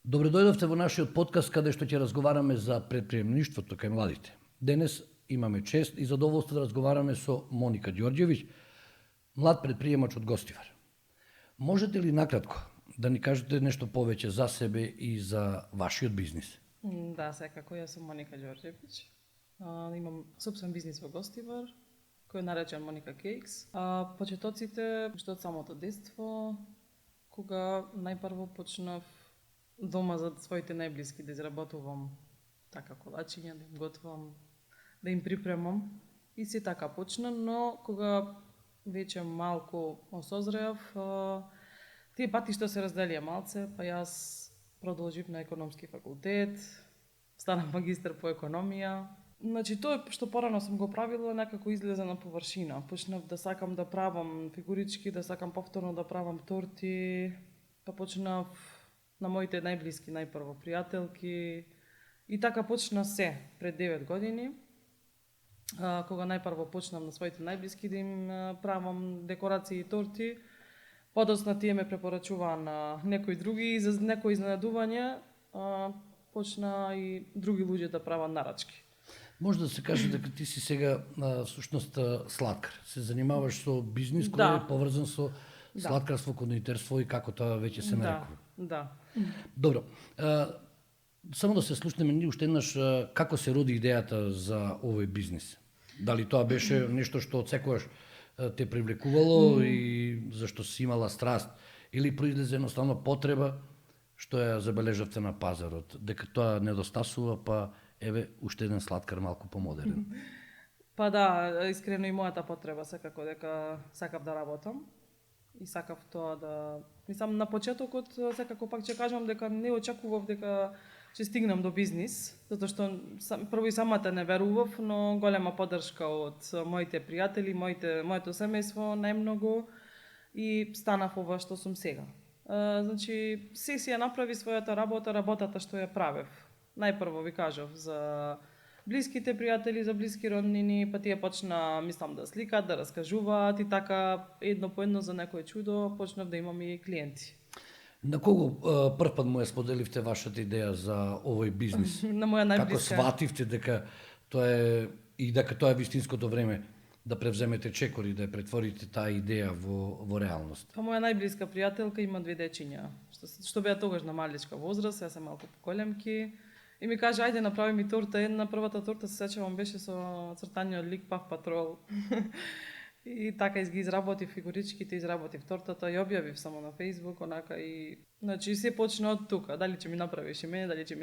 Добре дојдовте во нашиот подкаст каде што ќе разговараме за предприемништвото кај младите. Денес имаме чест и задоволство да разговараме со Моника Ѓорѓевиќ, млад предприемач од Гостивар. Можете ли накратко да ни кажете нешто повеќе за себе и за вашиот бизнис? Да, секако, јас сум Моника Ѓорѓевиќ. Имам собствен бизнис во Гостивар, кој е наречен Моника Кейкс. Почетоците, што од самото детство, кога најпрво почнав дома за своите најблиски да изработувам така колачиња, да им готвам, да им припремам. И си така почна, но кога веќе малку осозреав, тие пати што се разделија малце, па јас продолжив на економски факултет, станав магистар по економија. Значи, тоа што порано сум го правила, некако излезе на површина. Почнав да сакам да правам фигурички, да сакам повторно да правам торти, па почнав на моите најблиски, најпрво пријателки. И така почна се пред 9 години, кога најпрво почнам на своите најблиски да им правам декорации и торти. Подоцна тие ме препорачуваа на некои други и за некои изненадување почна и други луѓе да прават нарачки. Може да се каже дека ти си сега всушност слаткар. Се занимаваш со бизнис кој Да. е поврзан со слаткарство, кондитерство и како тоа веќе се нарекува. Да. Добро. Само да се слушнеме ни уште еднаш како се роди идејата за овој бизнис. Дали тоа беше нешто што одсекогаш те привлекувало и зашто си имала страст или произлезе едноставно потреба што ја забележавте на пазарот, дека тоа недостасува, па еве уште еден слаткар малку помодерен. Па да, искрено и мојата потреба секако дека сакав да работам и сакав тоа да... Мислам, на почетокот секако пак ќе кажам дека не очекував дека ќе стигнам до бизнис, затоа што прво и самата не верував, но голема поддршка од моите пријатели, моето семејство најмногу и станав ова што сум сега. Значи, се си ја направи својата работата што ја правев. Најпрво ви кажав за блиските пријатели, за блиски роднини, па тие почна, мислам, да сликаат, да раскажуваат и така едно по едно за некое чудо почнав да имам и клиенти. На кого прв пат му ја споделивте вашата идеја за овој бизнис? На моја најблиска. Како свативте дека тоа е и дека тоа е вистинското време да превземете чекори, да ја претворите таа идеја во реалност? Па моја најблиска пријателка има 2 дечиња, што беа тогаш на маличка возраст, јас сум малку поколемки. И ми каже, ајде направи ми торта. Првата торта се сеќавам беше со цртањето од лик Пав Патрол. И така ги изработив фигуричките, изработив тортата и објавив само на Facebook, онака и... Значи, се почна од тука, дали ќе ми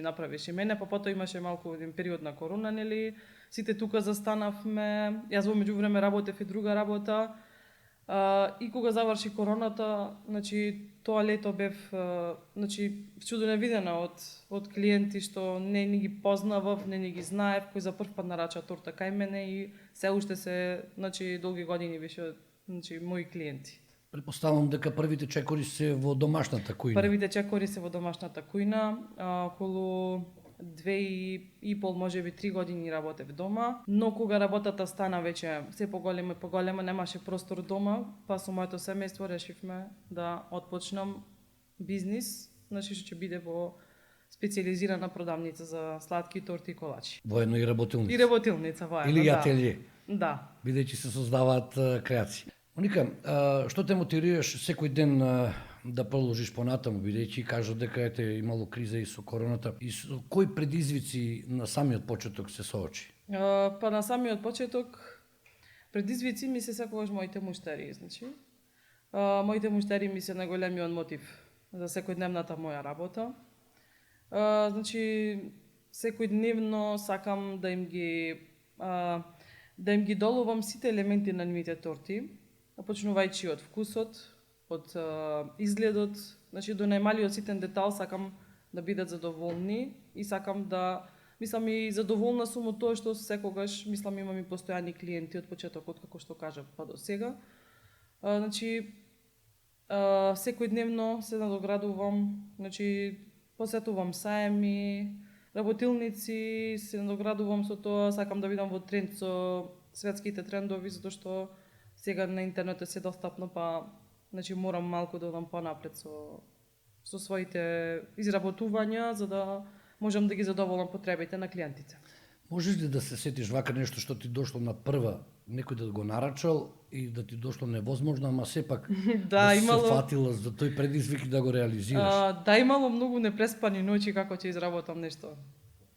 направиш и мене, па потоа имаше малку еден период на корона, нели? Сите тука застанавме, јас во меѓувреме работев и друга работа. И кога заврши короната, значи, тоа лето бев чудо невидена од клиенти што не ни ги познавав, не ни ги знаев, кој за прв пат нарача торта кај мене и се уште се, значи, долги години беше, значи, мои клиенти. Предпоставам дека првите чекори се во домашната кујна. Првите чекори се во домашната кујна, околу 2,5, можеби 3 години работев дома, но кога работата стана веќе се поголема, немаше простор дома, па со моето семејство решивме да отпочнам бизнис, значи што ќе биде во специјализирана продавница за сладки торти и колачи. Воедно и работилница. И работилница воедно, или да. ателје. Да. Бидејќи се создаваат креации. Моника, што те мотивираш секој ден да продолжиш понатаму, бидејќи кажа дека ете имало криза и со короната, и со кои предизвици на самиот почеток се соочи? Па на самиот почеток предизвици ми се секогаш моите муштери, значи. Моите муштери ми се најголемиот мотив за секојдневната моја работа. Значи, секојдневно сакам да им ги долувам сите елементи на нивните торти, почнувајќи од вкусот, од изгледот, значи до најмалиот ситен детал сакам да бидат задоволни и сакам да, мислам и задоволна сум од тоа што секогаш, мислам имам и постојани клиенти од почетокот, како што кажав, па до сега. Значи, секојдневно се надоградувам, значи посетувам саеми, работилници, се надоградувам со тоа, сакам да бидам во тренд со светските трендови, затоа што сега на интернет е се достапно, па значи морам малку да одам понапред со со своите изработувања за да можам да ги задоволам потребите на клиентите. Можеш ли да се сетиш вака нешто што ти дошло на прва, некој да го нарачал и да ти дошло невозможно, ама сепак Да, се имало фатила за тој предизвик и да го реализираш? Да, имало многу непреспани ноќи како ќе изработам нешто.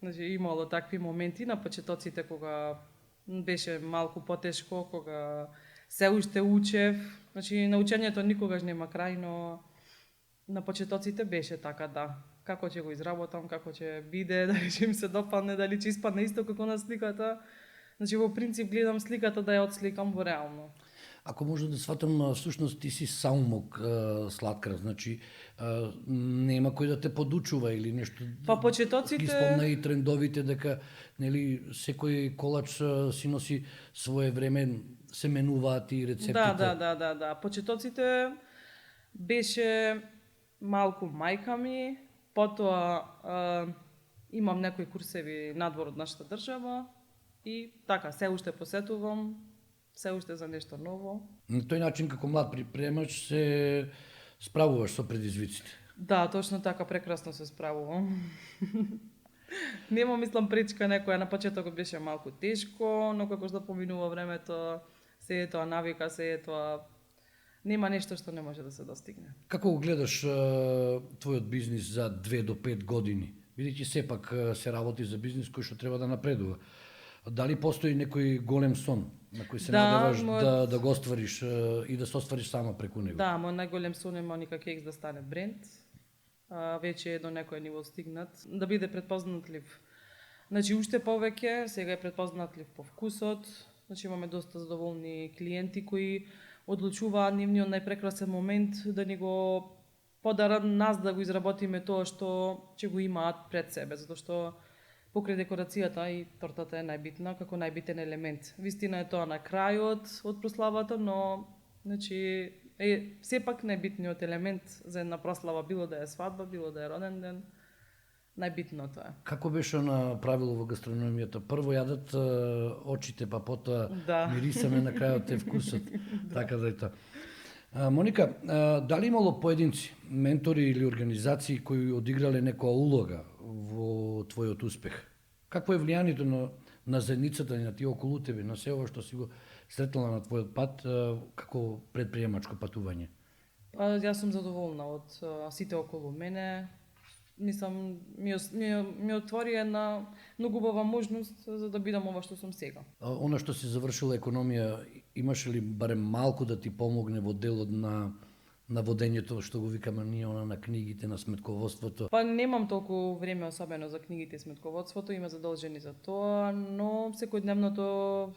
Значи, имало такви моменти на почетоците кога беше малку потешко, кога се уште учев. Значи, на учењето никогаш нема крај, но на почетоците беше така, да. Како ќе го изработам, како ќе биде, дали ќе им се допадне, дали ќе испадне исто како на сликата. Значи, во принцип гледам сликата да ја отсликам во реално. Ако може да сватам, всушност ти си саумок сладкар, значи нема кој да те подучува или нешто. Па почетоците... Ги спомна и трендовите дека нели секој колач си носи свое време, се менуваат и рецептите. Да. Почетоците беше малку мајка ми, потоа имам некои курсеви надвор од нашата држава и така, се уште посетувам, се уште за нешто ново. На тој начин, како млад припремач, се справуваш со предизвиците. Да, точно така, прекрасно се справувам. Нема, мислам, пречка некоја, на почетокот беше малку тешко, но како што поминува времето, се е тоа навика, се е тоа... Нема нешто што не може да се достигне. Како го гледаш твојот бизнис за 2 до 5 години? Бидејќи сепак се работи за бизнис кој што треба да напредува. Дали постои некој голем сон на кој се надеваш да го оствариш и да се оствариш сама преку него? Да, мој најголем сон е Моника Кейкс да стане бренд. Веќе е до некој ниво стигнат, да биде претпознатлив. Значи, уште повеќе, сега е претпознатлив по вкусот. Значи, имаме доста задоволни клиенти кои одлучуваат нивниот најпрекрасен момент да ни го подарат нас да го изработиме тоа што ќе го имаат пред себе, затоа што покрај декорацијата и тортата е најбитна како најбитен елемент. Вистина е тоа на крајот од прославата, но значи е сепак најбитниот елемент за една прослава, било да е свадба, било да е роден ден. Најбитното е. Како беше на правило во гастрономијата? Прво јадат очите, па потоа мирисаме, на крајот е вкусот. Така да е тоа. Моника, дали имало поединци, ментори или организации кои одиграле некоја улога во твојот успех? Какво е влијанието на заедницата и на тие околу тебе, на се ова што си го сретнала на твојот пат како предприемачко патување? Јас сум задоволна од сите околу мене. Мислам, ми отвори една многу убава можност за да бидам ова што сум сега. Она што си завршила економија, имаше ли барем малку да ти помогне во делот на водењето, што го викаме ние, на книгите, на сметководството? Па немам толку време особено за книгите и сметководството, има задолжени за тоа, но секојдневното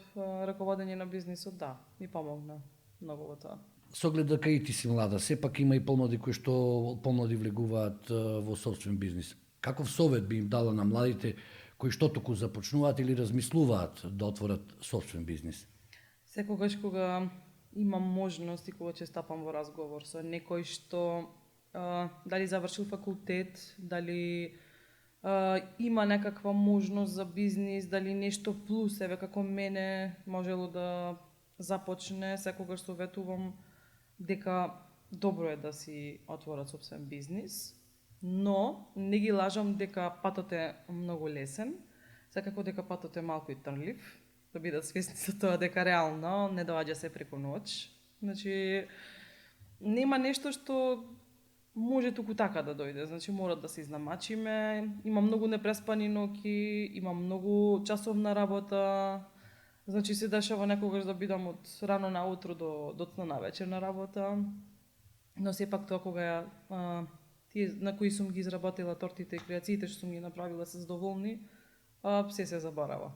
раководење на бизнисот, да, ми помогна многу во тоа. Со оглед дека и ти си млада, сепак има и помлади кои што помлади влегуваат во собствен бизнис. Каков совет би им дала на младите кои што току започнуваат или размислуваат да отворат собствен бизнис? Секогаш кога имам можност и кога ќе стапам во разговор со некој што дали завршил факултет, дали има некаква можност за бизнис, дали нешто плюс, еве како мене можело да започне, секогаш советувам дека добро е да си отворат собствен бизнис, но не ги лажам дека патот е многу лесен, секако дека патот е малку и трнлив, да бидат свесни за тоа дека реално не доаѓа се преку ноќ. Значи, нема нешто што може туку така да дојде, значи мора да се изнамачиме, има многу непреспани ноќи, има многу часовна работа. Значи се дешава некогаш да бидам од рано наутро до тна на вечер на работа, но сепак тоа кога тие на кои сум ги изработила тортите и креациите што сум ги направила се задоволни, се заборава.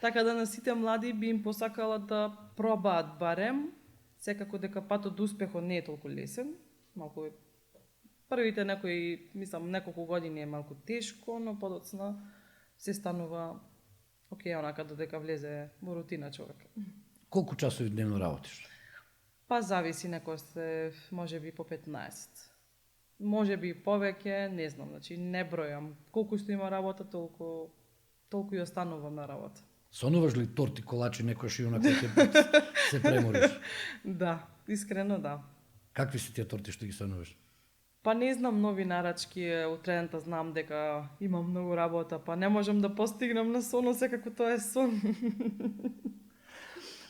Така да на сите млади би им посакала да пробаат барем, секако дека патот до успехот не е толку лесен, малку првите мислам неколку години е малку тешко, но подоцна се станува океј, онака додека влезе во рутина човек. Колку часови дневно работиш? Па зависи, некој се можеби по 15. Можеби повеќе, не знам, значи не бројам. Колку што има работа, толку и останувам на работа. Сонуваш ли торти, колачи, некојаш и онака се премориш? Да, искрено да. Какви се тие торти што ги сонуваш? Па не знам нови нарачки, утредента знам дека имам многу работа, па не можам да постигнам на сон, секако тоа е сон.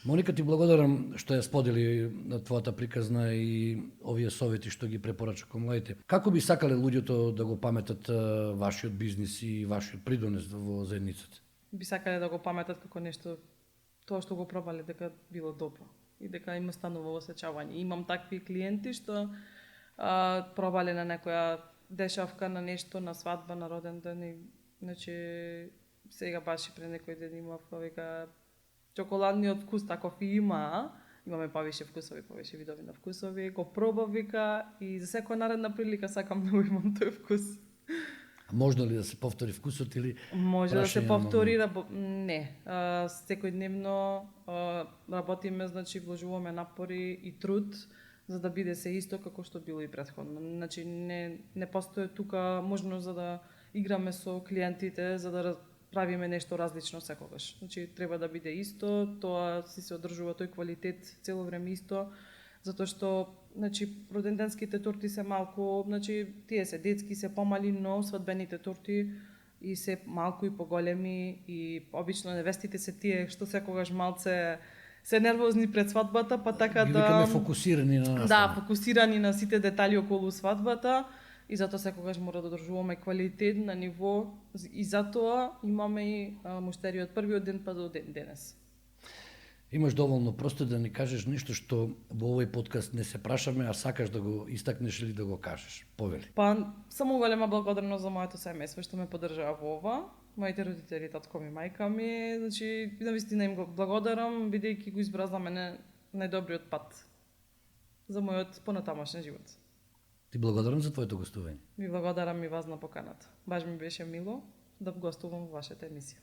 Моника, ти благодарам што ја сподели на твојата приказна и овие совети што ги препорача кон младите. Како би сакале луѓето да го паметат вашиот бизнис и вашиот придонес во заедницата? Би сакале да го паметат како нешто, тоа што го пробале дека било добро и дека има станува осеќавање. Имам такви клиенти што пробале на некоја дешавка, на нешто, на свадба, на роден ден и значи сега баш и пред некој ден имав вика чоколадниот вкус таков и имаме повише вкусови, повише видови на вкусови, го пробав вика и за секоја наредна прилика сакам да го имам тој вкус. А можно ли да се повтори вкусот или може да се повтори, не. Секојдневно работиме, значи вложуваме напори и труд за да биде се исто како што било и претходно. Значи не постои тука можност за да играме со клиентите, за да правиме нешто различно секогаш. Значи треба да биде исто, тоа се одржува тој квалитет цело време исто, затоа што значи роденденските торти се малку, значи тие се детски, се помали, но свадбените торти и се малку и поголеми и обично невестите се тие што секогаш малце се нервозни пред свадбата, па така ги викаме фокусирани на настава. Да, фокусирани на сите детали околу свадбата и затоа секогаш мора да одржуваме квалитет на ниво и затоа имаме и муштери од првиот ден па до денес. Имаш доволно просто да ни кажеш нешто што во овој подкаст не се прашаме, а сакаш да го истакнеш или да го кажеш. Повели. Па само голема благодарност за моето семејство што ме поддржаа во ова. Моите родители, татко ми, мајка ми, значи навистина им го благодарам, бидејќи го избра за мене најдобриот пат за мојот понатамошен живот. Ти благодарам за твоето гостување. Ви благодарам и вас на поканата. Баш ми беше мило да гостувам во вашата емисија.